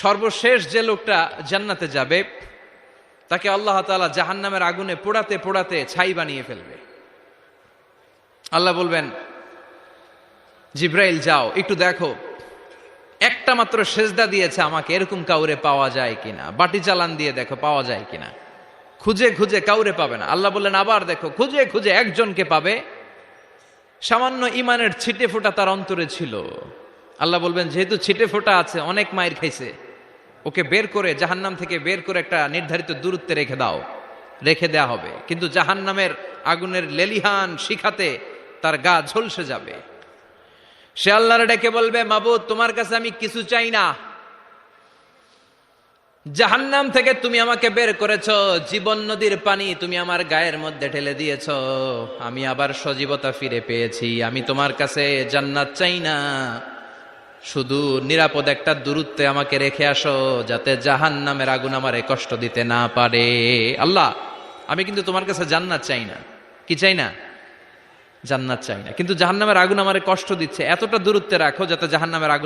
সর্বশেষ যে লোকটা জান্নাতে যাবে তাকে আল্লাহ তাআলা জাহান্নামের আগুনে পোড়াতে পোড়াতে ছাই বানিয়ে ফেলবে। আল্লাহ বলবেন, জিব্রাইল যাও একটু দেখো, একটা মাত্র সেজদা দিয়েছে আমাকে, এরকম কাউরে পাওয়া যায় কিনা। বাটি চালান দিয়ে দেখো পাওয়া যায় কিনা। খুঁজে খুঁজে কাউরে পাবে না। আল্লাহ বললেন, আবার দেখো, খুঁজে খুঁজে একজনকে পাবে, সামান্য ইমানের ছিটে ফোঁটা তার অন্তরে ছিল। আল্লাহ বলবেন, যেহেতু ছিটে ফোঁটা আছে, অনেক মায়ের খাইছে, ওকে বের করে জাহান্নাম থেকে বের করে একটা নির্ধারিত দূরত্বে রেখে দাও। রেখে দেয়া হবে, কিন্তু জাহান্নামের আগুনের লেলিহান শিখাতে তার গা ঝলসে যাবে। সে আল্লাহর ডেকে বলবে, মাবুদ তোমার কাছে আমি কিছু চাই না, জাহান্নাম থেকে তুমি আমাকে বের করেছো, জীবন নদীর পানি তুমি আমার গায়ের মধ্যে ঢেলে দিয়েছো, আমি আবার সজীবতা ফিরে পেয়েছি। আমি তোমার কাছে জান্নাত চাই না, শুধু নিরাপদ একটা দূরত্বে আমাকে রেখে আসো, যাতে জাহান্নামের আগুন আমারে কষ্ট দিতে না পারে। আল্লাহ, আমি কিন্তু তোমার কাছে জান্নাত চাই না। কি চাই না? জান্নাত চাই না, কিন্তু জাহান্নামের আগুন আমারে কষ্ট দিচ্ছে, এতটা দূরত্বে রাখো যাতে জাহান্নামের আগুন